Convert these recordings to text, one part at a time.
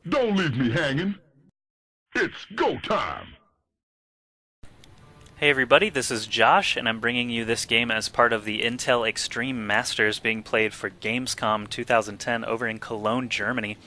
Don't leave me hanging. It's go time. Hey everybody, this is Josh, and I'm bringing you this game as part of the Intel Extreme Masters being played for Gamescom 2010 over in Cologne, Germany.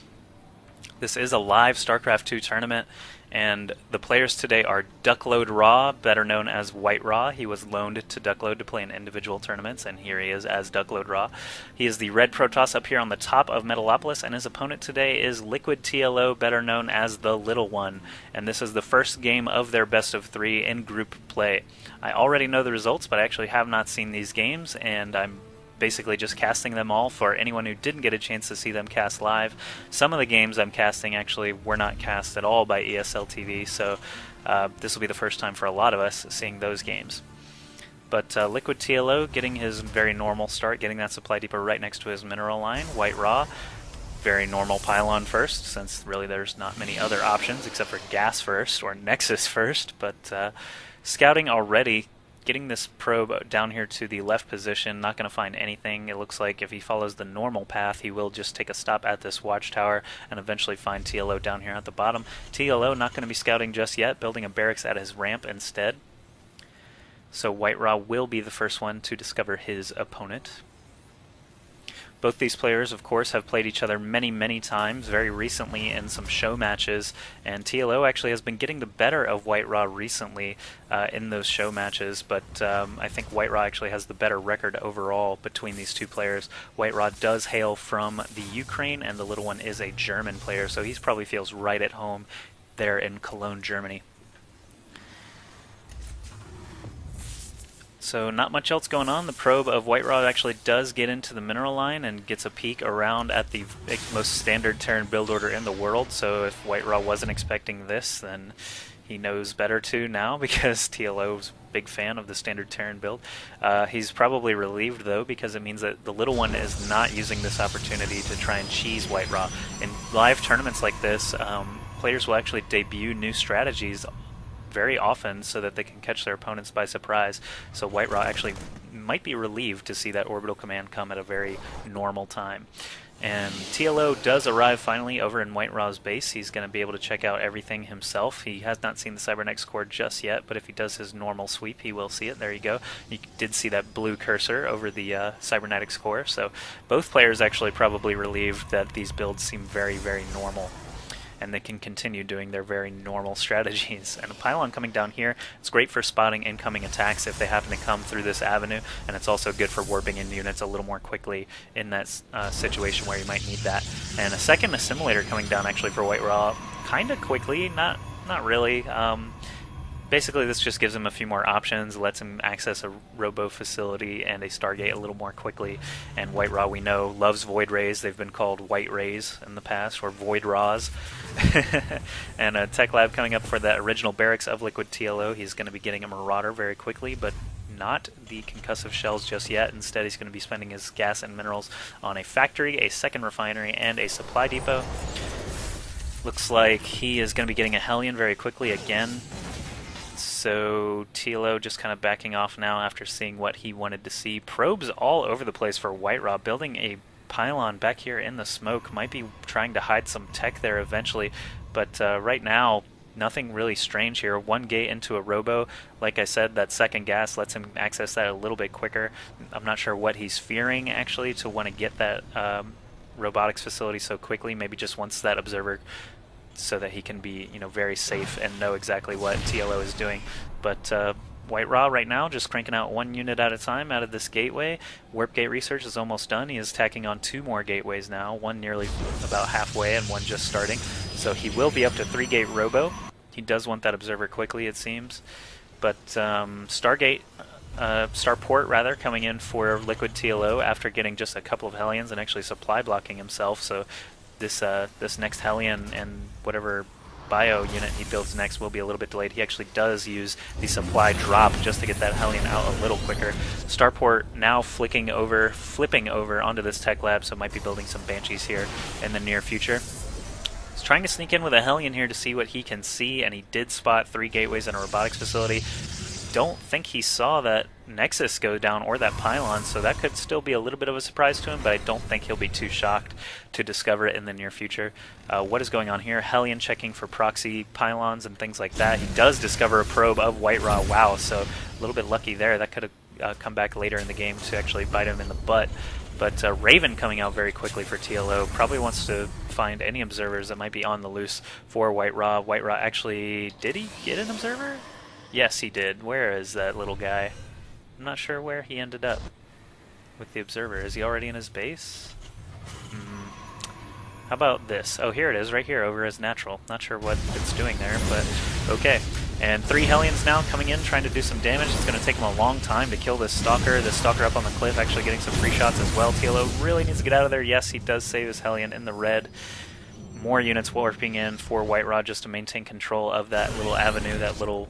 This is a live StarCraft 2 tournament, and the players today are Duckload Raw, better known as White Raw. He was loaned to Duckload to play in individual tournaments, and here he is as Duckload Raw. He is the red Protoss up here on the top of Metalopolis, and his opponent today is Liquid TLO, better known as the Little One. And this is the first game of their best of three in group play. I already know the results, but I actually have not seen these games, and I'm basically just casting them all for anyone who didn't get a chance to see them cast live. Some of the games I'm casting actually were not cast at all by ESL TV, so this will be the first time for a lot of us seeing those games. But Liquid TLO getting his very normal start, getting that supply depot right next to his mineral line. White Raw, very normal pylon first, since really there's not many other options except for gas first or nexus first. But scouting already, getting this probe down here to the left position, not going to find anything. It looks like if he follows the normal path, he will just take a stop at this watchtower and eventually find TLO down here at the bottom. TLO not going to be scouting just yet, building a barracks at his ramp instead. So White Raw will be the first one to discover his opponent. Both these players, of course, have played each other many, many times, very recently in some show matches, and TLO actually has been getting the better of White Raw recently in those show matches, but I think White Raw actually has the better record overall between these two players. White Raw does hail from the Ukraine, and the Little One is a German player, so he probably feels right at home there in Cologne, Germany. So not much else going on. The probe of White Raw actually does get into the mineral line and gets a peek around at the most standard Terran build order in the world. So if White Raw wasn't expecting this, then he knows better too now, because TLO's a big fan of the standard Terran build. He's probably relieved though, because it means that the Little One is not using this opportunity to try and cheese White Raw. In live tournaments like this, players will actually debut new strategies very often so that they can catch their opponents by surprise. So White Raw actually might be relieved to see that orbital command come at a very normal time. And TLO does arrive finally over in White Raw's base. He's going to be able to check out everything himself. He has not seen the Cybernetics core just yet, but if he does his normal sweep, he will see it. There you go. You did see that blue cursor over the Cybernetics core. So both players actually probably relieved that these builds seem very, very normal, and they can continue doing their very normal strategies. And a pylon coming down here, it's great for spotting incoming attacks if they happen to come through this avenue, and it's also good for warping in units a little more quickly in that situation where you might need that. And a second assimilator coming down actually for White Raw, kind of quickly, not really. Basically, this just gives him a few more options, lets him access a robo facility and a Stargate a little more quickly. And White Raw, we know, loves Void Rays. They've been called White Rays in the past, or Void Raws. And a Tech Lab coming up for that original barracks of Liquid TLO. He's going to be getting a Marauder very quickly, but not the concussive shells just yet. Instead, he's going to be spending his gas and minerals on a factory, a second refinery, and a supply depot. Looks like he is going to be getting a Hellion very quickly again. So TLO just kind of backing off now after seeing what he wanted to see. Probes all over the place for White Raw, building a pylon back here in the smoke. Might be trying to hide some tech there eventually, but right now nothing really strange here. One gate into a robo. Like I said, that second gas lets him access that a little bit quicker. I'm not sure what he's fearing actually to want to get that robotics facility so quickly. Maybe just wants that observer so that he can be, very safe and know exactly what TLO is doing. But White Raw right now just cranking out one unit at a time out of this gateway. Warp gate research is almost done. He is tacking on two more gateways now, one nearly about halfway and one just starting. So he will be up to 3-gate robo. He does want that observer quickly, it seems. But Starport rather, coming in for Liquid TLO after getting just a couple of Hellions and actually supply blocking himself. So this next Hellion and whatever bio unit he builds next will be a little bit delayed. He actually does use the supply drop just to get that Hellion out a little quicker. Starport now flipping over onto this tech lab, so might be building some Banshees here in the near future. He's trying to sneak in with a Hellion here to see what he can see, and he did spot 3 gateways and a robotics facility. don't think he saw that Nexus go down or that pylon, so that could still be a little bit of a surprise to him, but I don't think he'll be too shocked to discover it in the near future. What is going on here? Hellion checking for proxy pylons and things like that. He does discover a probe of Whiterot. Wow, so a little bit lucky there. That could have come back later in the game to actually bite him in the butt. But Raven coming out very quickly for TLO. Probably wants to find any observers that might be on the loose for Whiterot. Whiterot actually... Did he get an observer? Yes, he did. Where is that little guy? I'm not sure where he ended up with the observer. Is he already in his base? How about this? Oh, here it is, right here, over as natural. Not sure what it's doing there, but okay. And 3 Hellions now coming in, trying to do some damage. It's going to take him a long time to kill this Stalker. This Stalker up on the cliff, actually getting some free shots as well. TLO really needs to get out of there. Yes, he does save his Hellion in the red. More units warping in for Whiterot just to maintain control of that little avenue, that little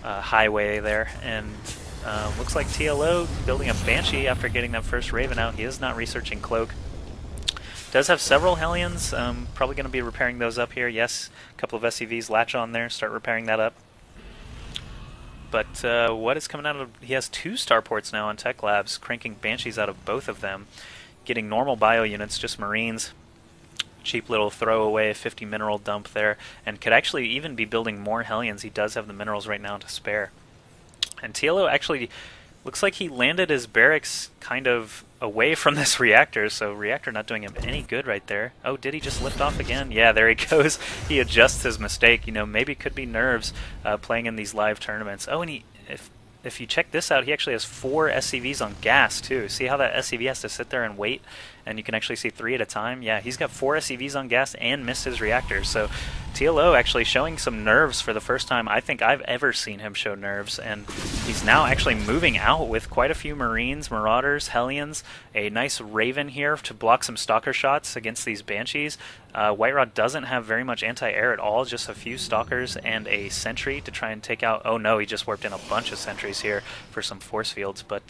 highway there. And looks like TLO building a Banshee after getting that first Raven out. He is not researching Cloak. Does have several Hellions. Probably going to be repairing those up here. Yes, a couple of SCVs latch on there. Start repairing that up. But what is coming out of... He has 2 starports now on Tech Labs, cranking Banshees out of both of them. Getting normal bio units, just Marines. Cheap little throwaway 50 mineral dump there. And could actually even be building more Hellions. He does have the minerals right now to spare. And TLO actually... Looks like he landed his barracks kind of away from this reactor, so reactor not doing him any good right there. Oh, did he just lift off again? Yeah, there he goes. He adjusts his mistake. You know, maybe it could be nerves playing in these live tournaments. Oh, and if you check this out, he actually has 4 SCVs on gas, too. See how that SCV has to sit there and wait? And you can actually see 3 at a time? Yeah, he's got 4 SCVs on gas and missed his reactors. So TLO actually showing some nerves for the first time I think I've ever seen him show nerves. And he's now actually moving out with quite a few Marines, Marauders, Hellions. A nice Raven here to block some Stalker shots against these Banshees. Whiterot doesn't have very much anti-air at all, just a few Stalkers and a Sentry to try and take out... Oh no, he just warped in a bunch of Sentries here for some force fields, but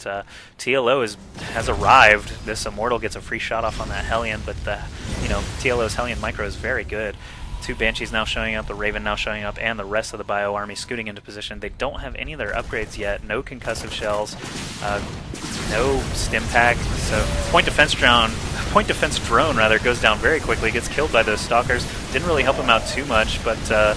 TLO has arrived. This Immortal gets a free shot off on that Hellion, but TLO's Hellion micro is very good. 2 Banshees now showing up, the Raven now showing up, and the rest of the Bio Army scooting into position. They don't have any of their upgrades yet. No concussive shells, no stim pack. So point defense drone rather goes down very quickly. Gets killed by those Stalkers. Didn't really help him out too much, but the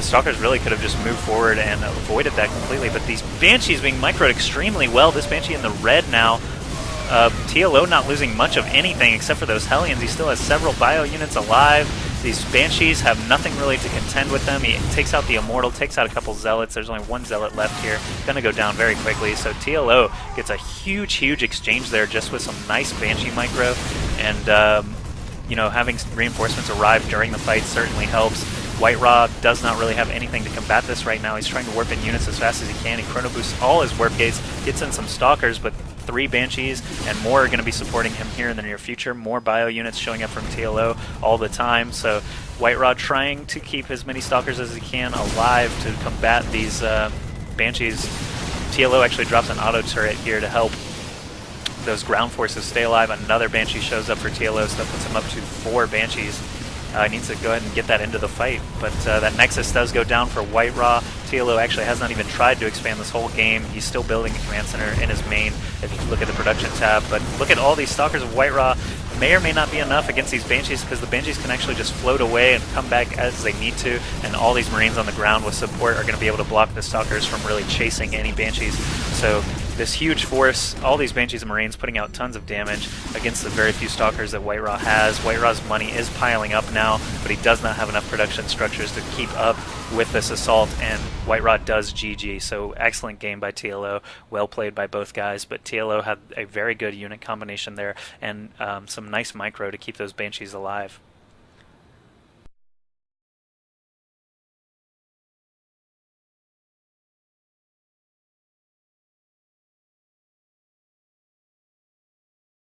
Stalkers really could have just moved forward and avoided that completely. But these Banshees being microed extremely well. This Banshee in the red now. TLO not losing much of anything except for those Hellions. He still has several bio units alive. These Banshees have nothing really to contend with them. He takes out the Immortal, takes out a couple Zealots. There's only 1 Zealot left here. Gonna go down very quickly. So TLO gets a huge exchange there just with some nice Banshee micro. And, having reinforcements arrive during the fight certainly helps. Whiterot does not really have anything to combat this right now. He's trying to warp in units as fast as he can. He chrono boosts all his warp gates, gets in some Stalkers, but 3 Banshees and more are going to be supporting him here in the near future. More bio units showing up from TLO all the time. So Whiterot trying to keep as many Stalkers as he can alive to combat these Banshees. TLO actually drops an auto turret here to help those ground forces stay alive. Another Banshee shows up for TLO, so that puts him up to 4 Banshees. He needs to go ahead and get that into the fight, but that Nexus does go down for Whiterot. TLO actually has not even tried to expand this whole game. He's still building a command center in his main, if you look at the production tab. But look at all these Stalkers of Whiterot. May or may not be enough against these Banshees, because the Banshees can actually just float away and come back as they need to, and all these Marines on the ground with support are going to be able to block the Stalkers from really chasing any Banshees. So this huge force, all these Banshees and Marines putting out tons of damage against the very few Stalkers that Whiterot has. Whiterot's money is piling up now, but he does not have enough production structures to keep up with this assault, and Whiterot does GG. So excellent game by TLO, well played by both guys, but TLO had a very good unit combination there and some nice micro to keep those Banshees alive.